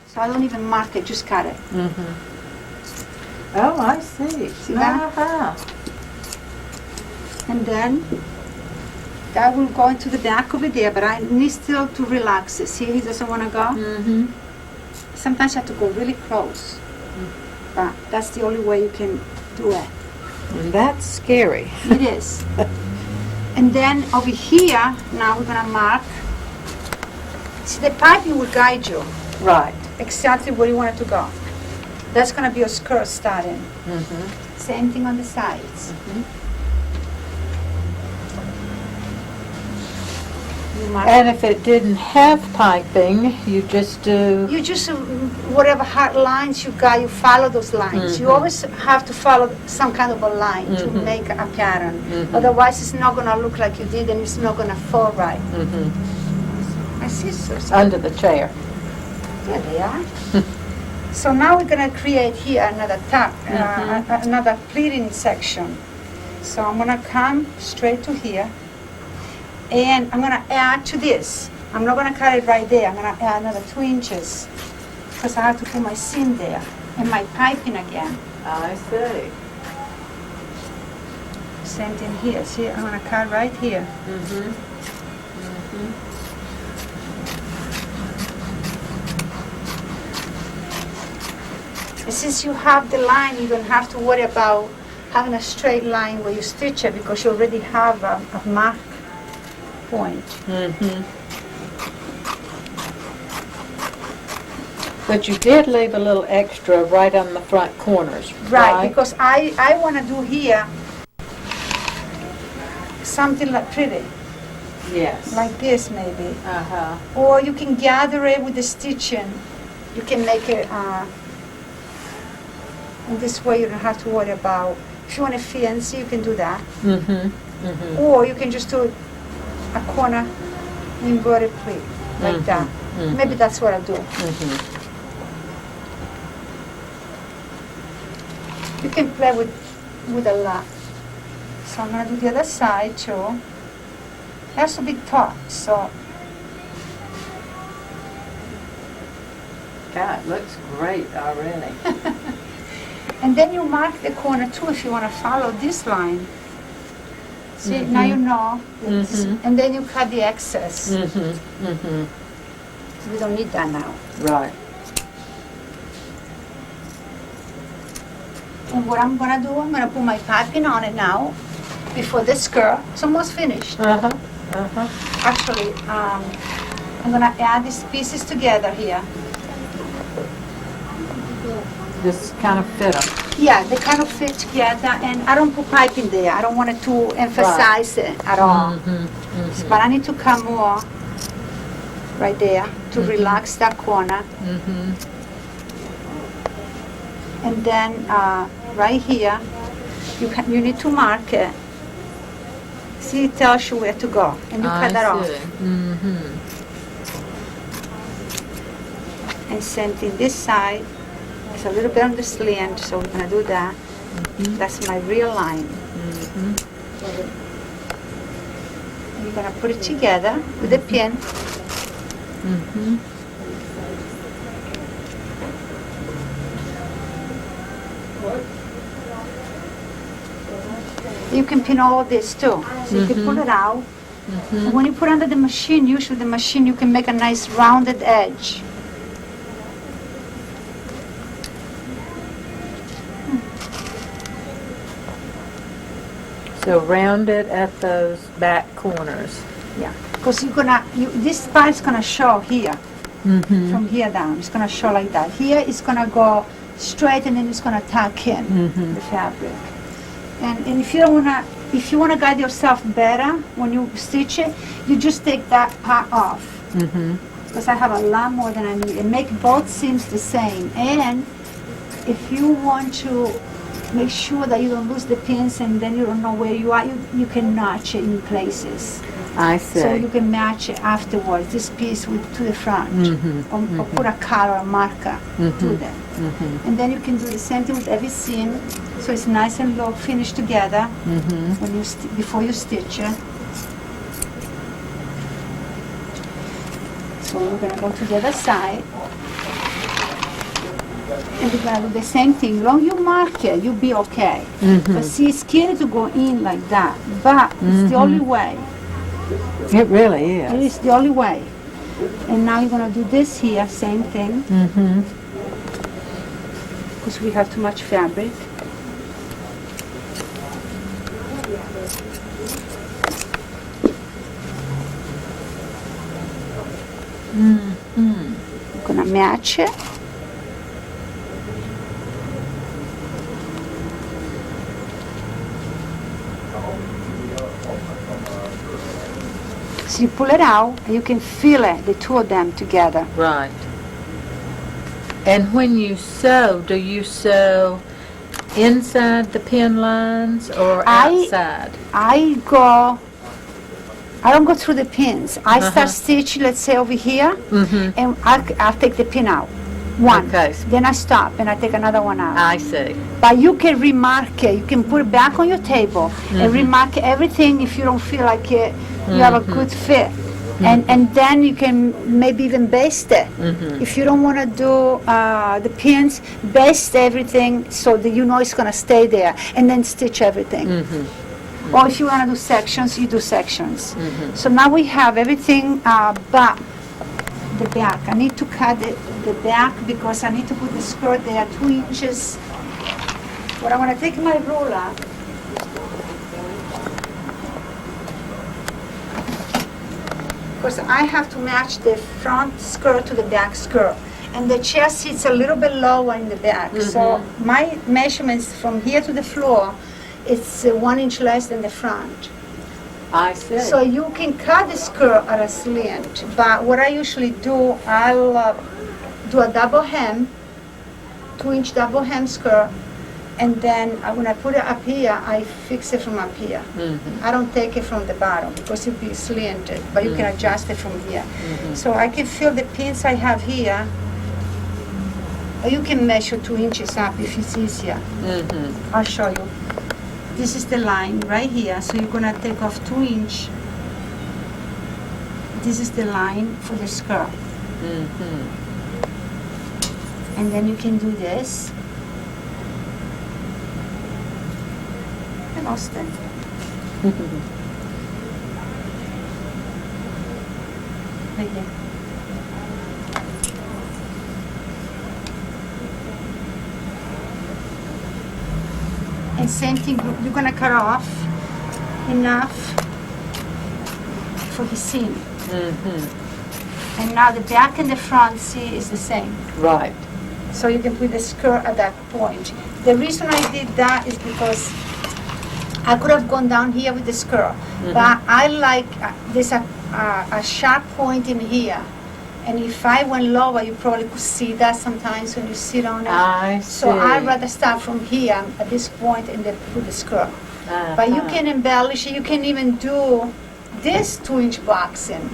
So I don't even mark it, just cut it. Oh, I see. See that? And then that will go into the back over there, but I need still to relax it. See, he doesn't want to go? Sometimes you have to go really close. But that's the only way you can do it. And that's scary. It is. And then over here, now we're going to mark. See, the piping will guide you Right. exactly where you want it to go. That's going to be your skirt starting. Same thing on the sides. You mark. And if it didn't have piping, you just do... You just, whatever hard lines you got, you follow those lines. You always have to follow some kind of a line to make a pattern. Otherwise, it's not going to look like you did, and it's not going to fall right. My scissors. Under the chair. There they are. So now we're going to create here another top, another pleating section. So I'm going to come straight to here. And I'm going to add to this. I'm not going to cut it right there. I'm going to add another 2 inches because I have to put my seam there and my piping again. I see. Same thing here. See, I'm going to cut right here. And since you have the line, you don't have to worry about having a straight line where you stitch it because you already have a mark point. But you did leave a little extra right on the front corners, Right, because I want to do here something like pretty, Yes. like this maybe. Uh-huh. Or you can gather it with the stitching. You can make it, in this way you don't have to worry about, if you want it fancy, you can do that. Or you can just do a corner inverted pleat, like that. Maybe that's what I'll do. You can play with a lot. So I'm going to do the other side too. It has to be taut, so God, it looks great already. and then you mark the corner too if you want to follow this line. See, now you know. And then you cut the excess. We don't need that now. Right. And what I'm going to do, I'm going to put my piping on it now before the skirt. It's almost finished. Actually, I'm going to add these pieces together here. Just kind of fit them. Yeah, they kind of fit together, and I don't put piping there. I don't want it to emphasize it at all. But I need to come more right there to relax that corner. And then right here, you need to mark it. See, it tells you where to go, and you cut that off. And same thing this side. It's a little bit on the slant, so we're gonna do that. That's my real line. And you're gonna put it together with a pin. You can pin all of this too. So you can pull it out. And when you put under the machine, usually the machine, you can make a nice rounded edge. So round it at those back corners. Yeah, because this part's gonna show here, from here down. It's gonna show like that. Here it's gonna go straight, and then it's gonna tuck in the fabric. And if you wanna guide yourself better when you stitch it, you just take that part off. Because I have a lot more than I need, and make both seams the same. And if you want to make sure that you don't lose the pins and then you don't know where you are, you can notch it in places. I see. So you can match it afterwards, this piece to the front, or put a color, a marker to them. And then you can do the same thing with every seam, so it's nice and low, finished together when you before you stitch it. So we're going to go to the other side. And we're gonna do the same thing. Long you mark it, you'll be okay. But see, it's scary to go in like that. But it's the only way. It really It is. is the only way. And now you're gonna do this here, same thing. Because we have too much fabric. We're gonna match it. So you pull it out, and you can feel it, the two of them together. Right. And when you sew, do you sew inside the pin lines or outside? I don't go through the pins. I start stitching, let's say over here, and I'll take the pin out. One. Okay. Then I stop and I take another one out. I see. But you can remark it. You can put it back on your table and remark everything if you don't feel like you have a good fit. And then you can maybe even baste it. If you don't want to do the pins, baste everything so that you know it's going to stay there, and then stitch everything. Or if you want to do sections, you do sections. So now we have everything but the back. I need to cut the back because I need to put the skirt there 2 inches. But I'm going to take my ruler. Because I have to match the front skirt to the back skirt. And the chest sits a little bit lower in the back. So my measurements from here to the floor, it's 1 inch less than the front. I see. So you can cut the skirt at a slant. But what I usually do, I'll do a double hem, 2 inch double hem skirt. And then when I put it up here, I fix it from up here. I don't take it from the bottom because it'll be slanted, but you can adjust it from here. So I can feel the pins I have here. Or you can measure 2 inches up if it's easier. I'll show you. This is the line right here, so you're gonna take off 2 inch. This is the line for the skirt. And then you can do this. I lost it. Right there. And same thing, you're gonna cut off enough for his seam. And now the back and the front, see, is the same. Right. So you can put the skirt at that point. The reason I did that is because I could have gone down here with the skirt, but I like, there's a sharp point in here. And if I went lower, you probably could see that sometimes when you sit on it. I see. So I'd rather start from here at this point and then put the skirt. But you can embellish it. You can even do this 2 inch boxing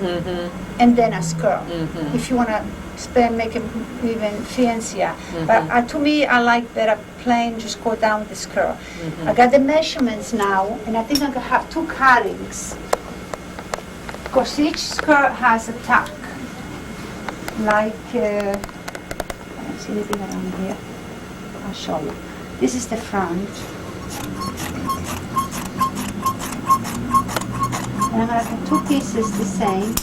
and then a skirt if you want to make it even fancier. But to me, I like better plain, just go down with the skirt. I got the measurements now, and I think I'm going to have 2 cuttings. Because each skirt has a tuck. Like, let's see anything around here. I'll show you. This is the front. And I'm going to cut 2 pieces the same.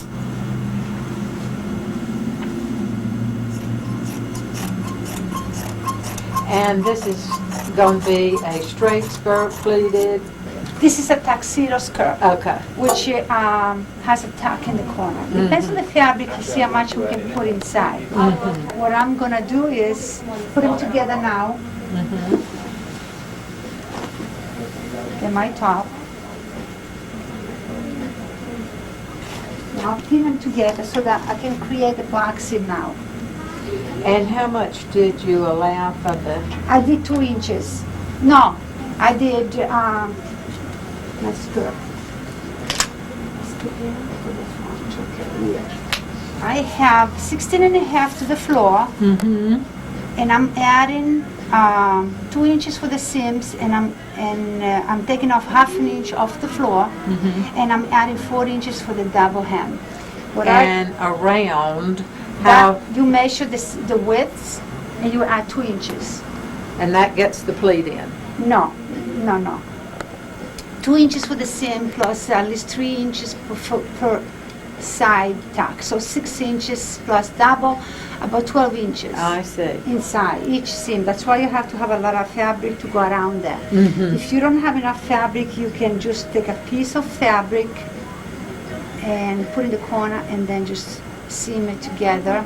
And this is going to be a straight skirt, pleated. This is a tuxedo skirt. Okay. Which has a tuck in the corner. Depends on the fabric to see how much we can put inside. What I'm going to do is put them together now. Get my top. Now pin them together so that I can create the boxing now. And how much did you allow for the... I did 2 inches. No, I did, let's go. I have 16 and a half to the floor. And I'm adding 2 inches for the seams, and I'm taking off half an inch off the floor, and I'm adding 4 inches for the double hem. And around how... You measure the width, and you add 2 inches. And that gets the pleat in. No. 2 inches for the seam plus at least 3 inches per side tack. So 6 inches plus double, about 12 inches. I see. Inside each seam. That's why you have to have a lot of fabric to go around that. If you don't have enough fabric, you can just take a piece of fabric and put in the corner and then just seam it together,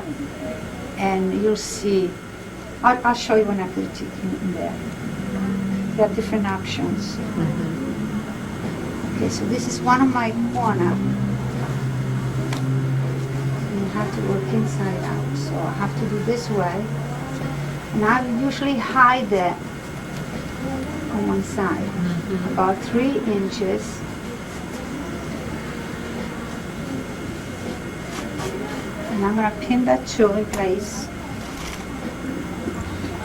and you'll see. I'll show you when I put it in there. There are different options. Okay, so this is one of my corner. You have to work inside out, so I have to do this way. And I usually hide it on one side, about 3 inches. And I'm going to pin that too in place.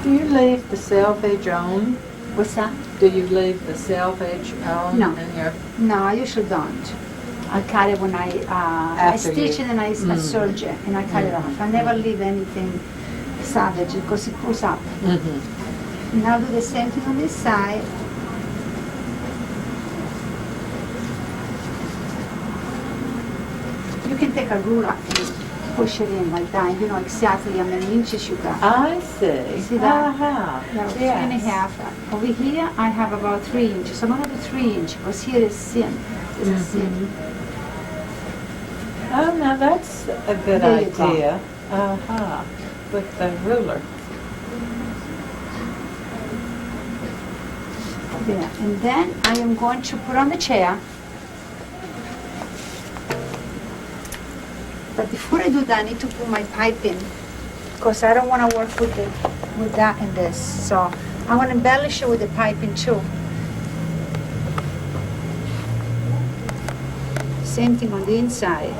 Do you leave the selvedge on? What's that? Do you leave the selvedge on? No. In your... No, I usually don't. I cut it when I stitch it and I serge it, and I cut it off. I never leave anything salvage because it pulls up. And I'll do the same thing on this side. You can take a ruler and push it in like that, and you know exactly how many inches you got. I see. See that? Yeah, Yeah, 3.5. Over here, I have about 3 inches. So I'm going to do 3 inches because here is seam. This is seam. Oh, now that's a good There you go. idea. With the ruler. There. And then I am going to put on the chair. But before I do that, I need to put my pipe in because I don't want to work with that and this. So I want to embellish it with the piping too. Same thing on the inside.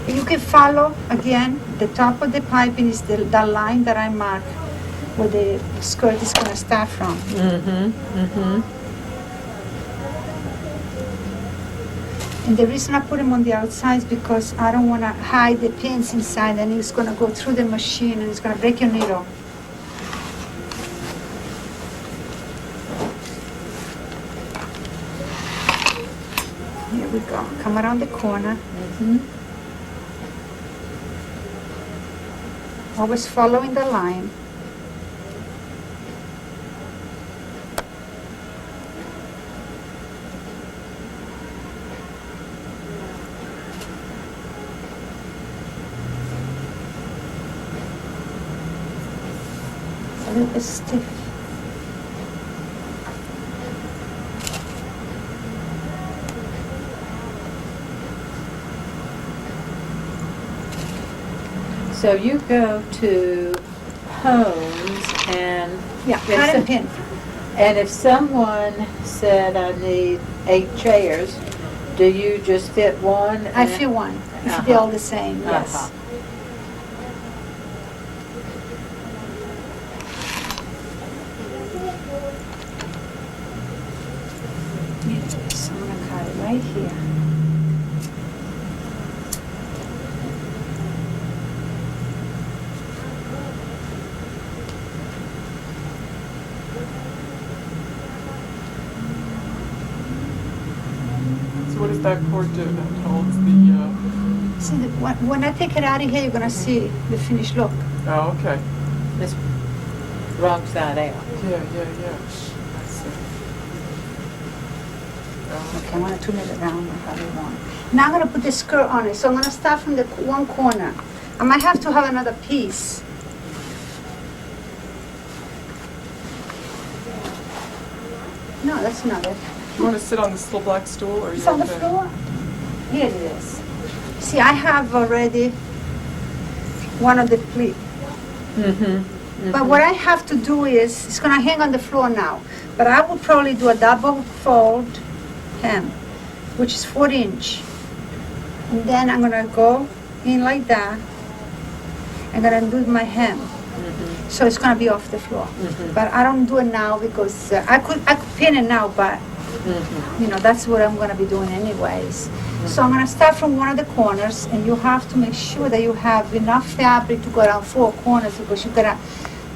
You can follow again. The top of the piping is the line that I mark where the skirt is going to start from. And the reason I put them on the outside is because I don't want to hide the pins inside, and it's going to go through the machine and it's going to break your needle. Here we go. Come around the corner. Always following the line. It's a little bit stiff. So you go to homes and Yeah, cut and pin. and if someone said I need 8 chairs, do you just fit one? I feel one. If they're all the same, yes. So I'm going to cut it right here. What does that cord do? That holds the, See, when I take it out of here, you're going to see the finished look. oh, okay. It's wrong side out. Yeah. I see. Oh, Okay, I'm going to turn it around how you want. Now I'm going to put the skirt on it. So I'm going to start from the one corner. I might have to have another piece. No, that's not it. You want to sit on this little black stool, or It's you on the okay? floor. Here it is. See, I have already one of the pleat. But what I have to do is, it's going to hang on the floor now, but I will probably do a double fold hem, which is 4 inch. And then I'm going to go in like that. I'm going to do my hem. So it's going to be off the floor. But I don't do it now because I could pin it now, but You know, that's what I'm gonna be doing anyways. So I'm gonna start from one of the corners, and you have to make sure that you have enough fabric to go around 4 corners, because you're gonna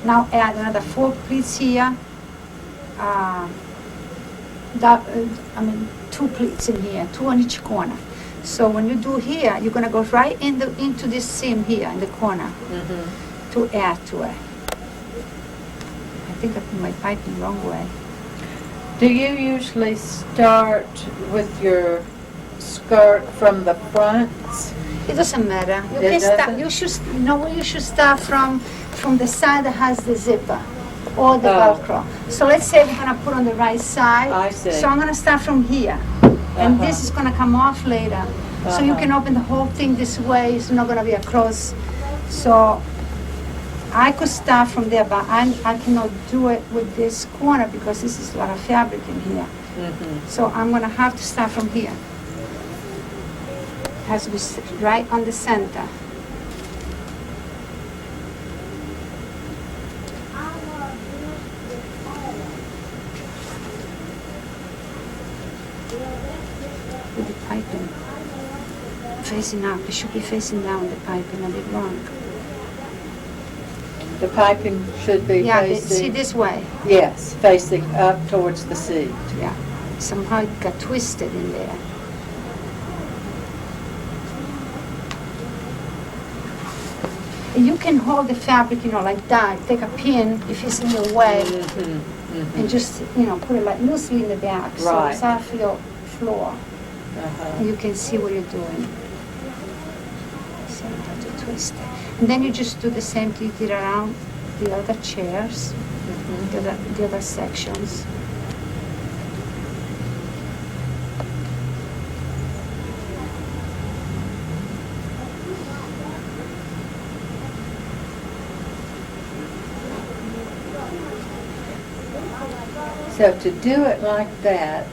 now add another 4 pleats here. I mean, 2 pleats in here, 2 on each corner. So when you do here, you're gonna go right into this seam here in the corner to add to it. I think I put my piping wrong way. Do you usually start with your skirt from the fronts? It doesn't matter. You It can start. doesn't? You should know where you should start from the side that has the zipper or the Oh. Velcro. So let's say we're gonna put on the right side. I see. So I'm gonna start from here, and this is gonna come off later. So you can open the whole thing this way. It's not gonna be a cross. So I could start from there, but I cannot do it with this corner because this is a lot of fabric in here. So I'm gonna have to start from here. Has to be right on the center. With the piping facing up, it should be facing down the piping. I did wrong. The piping should be Yeah, facing... see this way. Yes, facing up towards the seat. Yeah, somehow it got twisted in there. And you can hold the fabric, you know, like that. Take a pin if it's in your way, and just, you know, put it like loosely in the back, so Right. it's off your floor, and you can see what you're doing. So you have to twist it, and then you just do the same thing you did around the other chairs, the other sections. So to do it like that,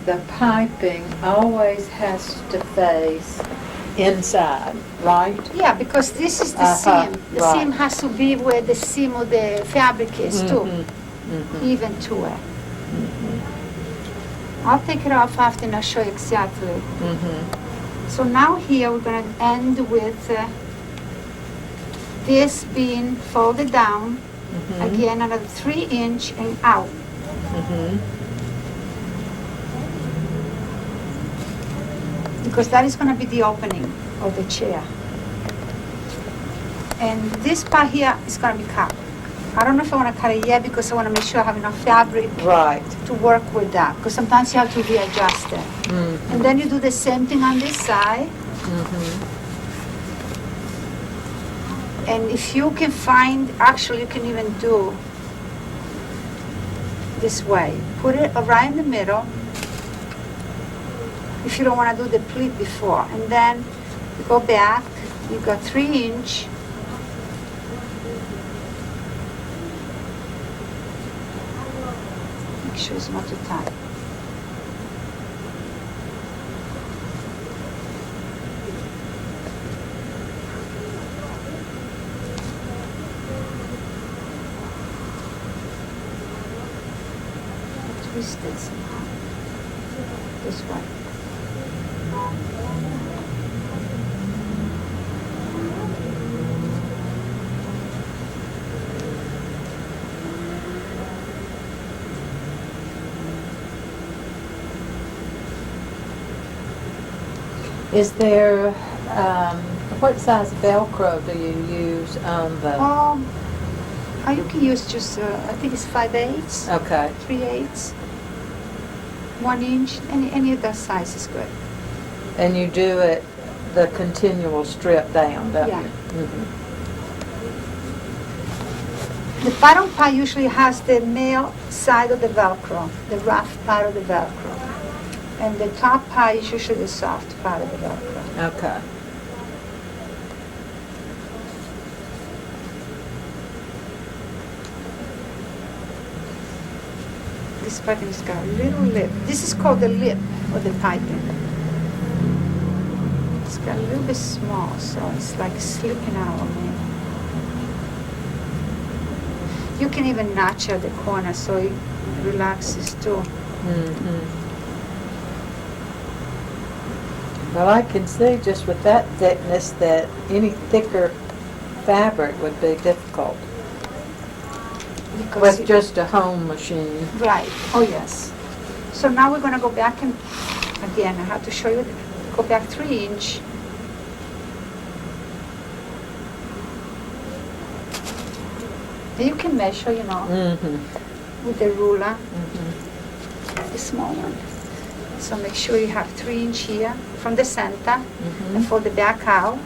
the piping always has to face inside, right? Yeah, because this is the seam. The right. seam has to be where the seam of the fabric is too, even to it. I'll take it off after and I'll show you exactly. So now here we're going to end with this being folded down, again another 3-inch and out. Because that is going to be the opening of the chair. And this part here is going to be cut. I don't know if I want to cut it yet because I want to make sure I have enough fabric Right. to work with that. Because sometimes you have to readjust it. And then you do the same thing on this side. And if you can find, actually you can even do this way. Put it right in the middle. If you don't want to do the pleat before. And then you go back, you got 3-inch. Make sure it's not too tight. Twisted somehow. This way. Is there, what size Velcro do you use on the... You can use just, I think it's 5/8, Okay. 3/8, 1 inch, any of that size is good. And you do it the continual strip down, don't Yeah. you? The bottom part usually has the male side of the Velcro, the rough part of the Velcro. And the top part is usually the soft part of the Velcro. Okay. This piping has got a little lip. This is called the lip of the piping. It's got a little bit small, so it's like slipping out on me. You can even notch at the corner so it relaxes too. Well, I can see just with that thickness that any thicker fabric would be difficult Because with it- just a home machine. Right, oh yes. So now we're gonna go back and, again, I have to show you, go back 3 inch. And you can measure, you know, Mm-hmm. with the ruler, Mm-hmm. the small one. So make sure you have 3 inch here from the center and fold the back out.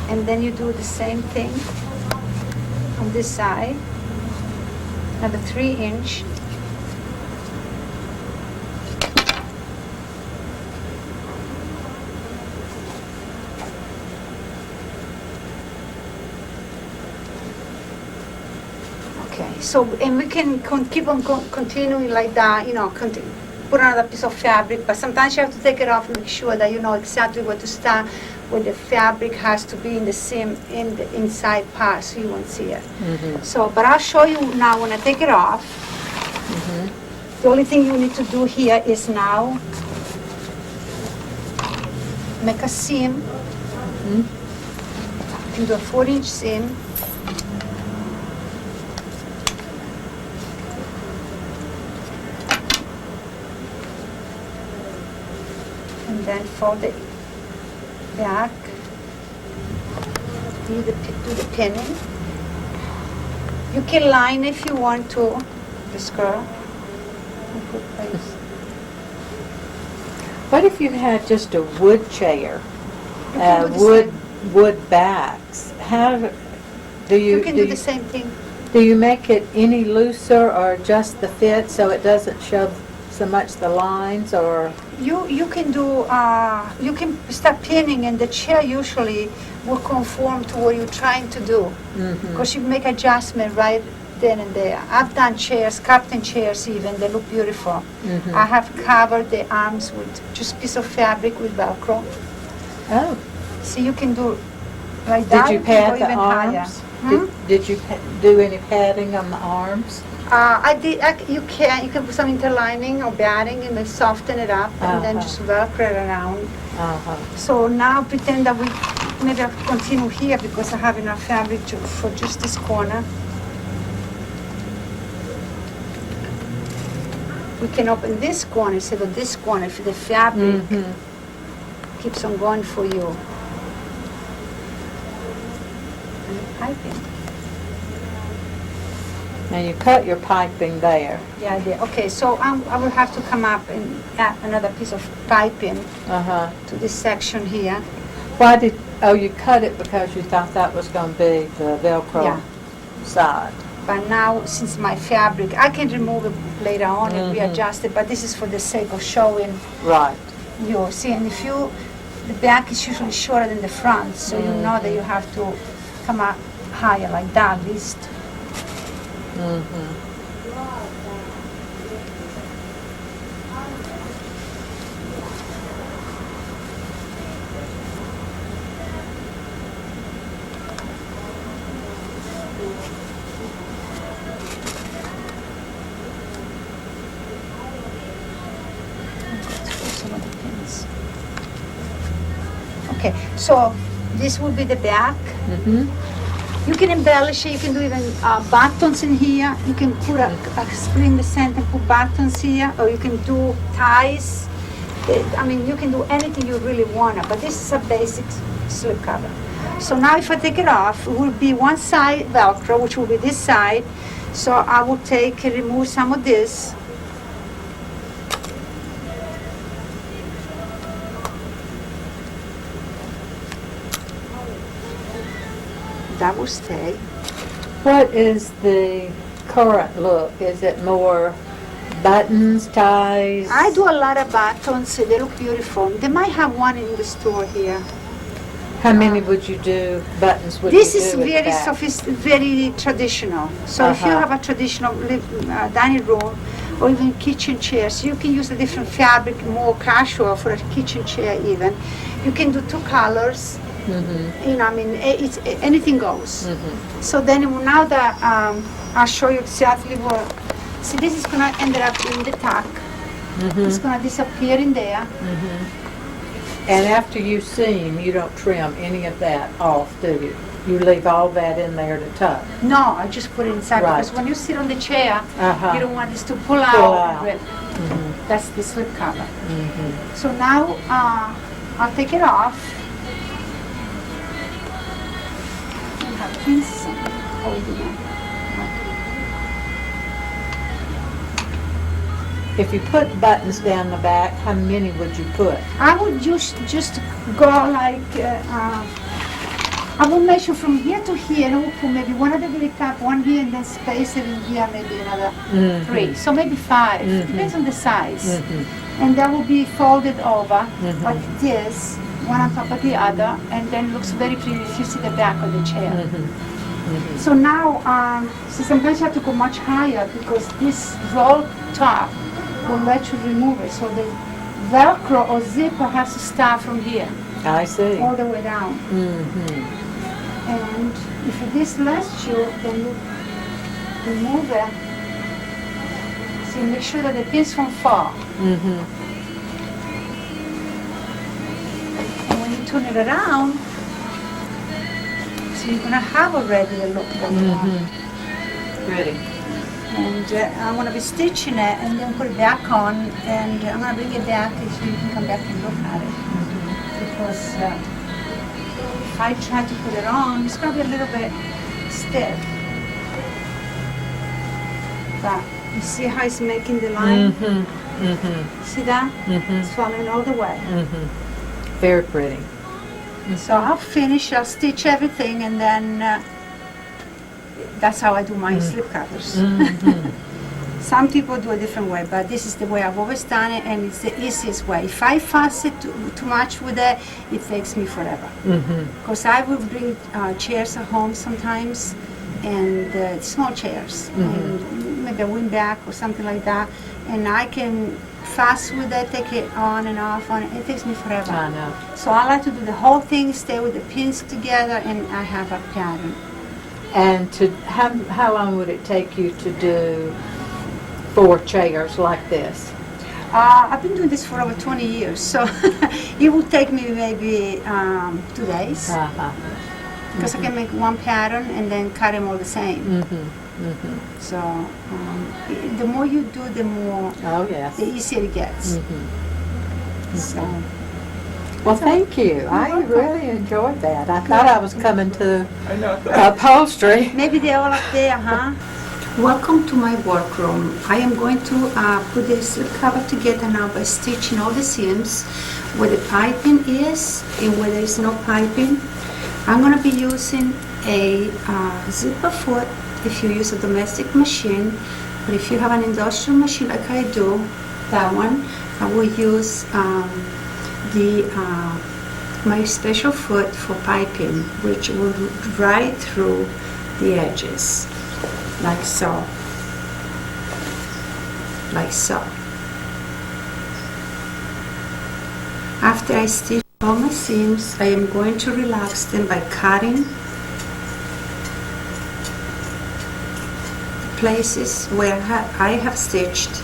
And then you do the same thing on this side, another 3 inch. Okay, so, and we can keep on continuing like that, you know, put another piece of fabric, but sometimes you have to take it off and make sure that you know exactly where to start, where the fabric has to be in the seam, in the inside part, so you won't see it. Mm-hmm. So, but I'll show you now when I take it off. The only thing you need to do here is now make a seam. You can do a 4-inch seam. And then fold it back. Do the pinning. You can line if you want to, the skirt. And put place. What if you had just a wood chair, You can do the wood same. wood backs? How do you You can do the same thing. do you make it any looser or adjust the fit so it doesn't show so much the lines, or? You can do, you can start pinning, and the chair usually will conform to what you're trying to do. Because you make adjustment right then and there. I've done chairs, captain chairs even, they look beautiful. I have covered the arms with just piece of fabric with Velcro. Oh, So you can do like that. did you can go pad the even higher. arms? Did you do any padding on the arms? I did. You can put some interlining or batting and then soften it up, and then just Velcro it around. So now pretend that we maybe I'll continue here because I have enough fabric for just this corner. We can open this corner instead of this corner if the fabric keeps on going for you. And the piping. Now you cut your piping there. Yeah, I did. Okay, so I will have to come up and add another piece of piping to this section here. Why did, oh, you cut it because you thought that was going to be the Velcro Yeah. side. But now, since my fabric, I can remove it later on and readjust it, but this is for the sake of showing Right. you. See, and if you, the back is usually shorter than the front, so you know that you have to come up higher like that at least. Some of the pins. Okay, so this will be the back. You can embellish it, you can do even buttons in here. You can put a split in the center, put buttons here, or you can do ties. I mean, you can do anything you really want, but this is a basic slip cover. So now if I take it off, it will be one side Velcro, which will be this side. So I will take and remove some of this. That will stay. What is the current look? Is it more buttons, ties? I do a lot of buttons, they look beautiful. They might have one in the store here. How many would you do, buttons would This you is do with very that? very traditional. So if you have a traditional dining room or even kitchen chairs, you can use a different fabric, more casual for a kitchen chair even. You can do 2 colors Mm-hmm. You know, I mean, it's anything goes. Mm-hmm. So then now that I'll show you exactly what. See, this is gonna end up in the tuck. It's gonna disappear in there. And after you seam, you don't trim any of that off, do you? You leave all that in there to tuck. No, I just put it inside Right. because when you sit on the chair, Uh-huh. you don't want this to pull out. out. And rip. That's the slip cover. Mm-hmm. So now I'll take it off. I have pins holding it. If you put buttons down the back, how many would you put? I would just go like, I will measure from here to here, and I will put maybe one at the very top, one here, and then space it in here, maybe another 3. So maybe 5, depends on the size. And that will be folded over like this, one on top of the other, and then looks very pretty if you see the back of the chair. So now, so sometimes you have to go much higher because this roll top will let you remove it. So the Velcro or zipper has to start from here, I see. all the way down. And if this lets you, then you remove it. So make sure that the pins won't fall. And when you turn it around, so you're gonna have already a look that you want. Ready. And I'm going to be stitching it and then put it back on, and I'm going to bring it back so you can come back and look at it. Because if I try to put it on, it's going to be a little bit stiff. But you see how it's making the line? See that? It's following all the way. Very pretty. So I'll finish, I'll stitch everything, and then that's how I do my slip covers. Some people do a different way, but this is the way I've always done it, and it's the easiest way. If I fuss it too much with it, it takes me forever. Because I will bring chairs at home sometimes, and small chairs, and maybe a windbag or something like that, and I can fuss with it, take it on and off, it takes me forever. I know. So I like to do the whole thing, stay with the pins together, and I have a pattern. And to how long would it take you to do 4 chairs like this? I've been doing this for over 20 years, so it would take me maybe 2 days. Because I can make one pattern and then cut them all the same. So the more you do, the more, the easier it gets. So. Well, thank you. I really enjoyed that. I thought I was coming to I know. upholstery. Maybe they're all up there, huh? Welcome to my workroom. I am going to put this cover together now by stitching all the seams where the piping is and where there is no piping. I'm going to be using a zipper foot if you use a domestic machine, but if you have an industrial machine like I do, that one, I will use my special foot for piping, which will right through the edges, like so, like so. After I stitch all my seams, I am going to relax them by cutting places where I have stitched.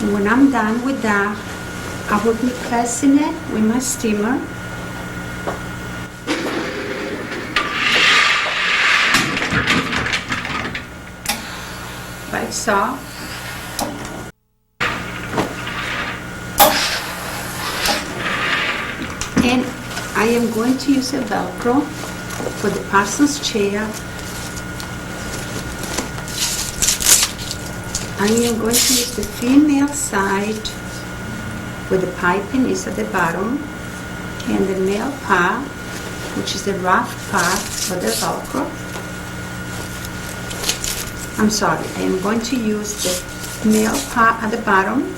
And when I'm done with that, I will be pressing it with my steamer. Like so. And I am going to use a Velcro for the Parson's chair. I am going to use the female side where the piping is at the bottom, and the male part, which is the rough part for the Velcro. I'm sorry, I am going to use the male part at the bottom,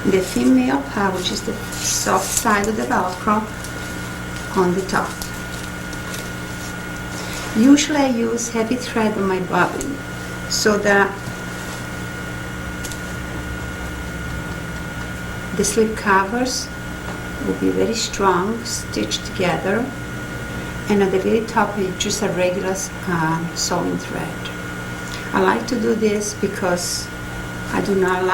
the female part, which is the soft side of the Velcro, on the top. Usually I use heavy thread on my bobbin so that the slip covers will be very strong, stitched together. And at the very top is just a regular sewing thread. I like to do this because I do not like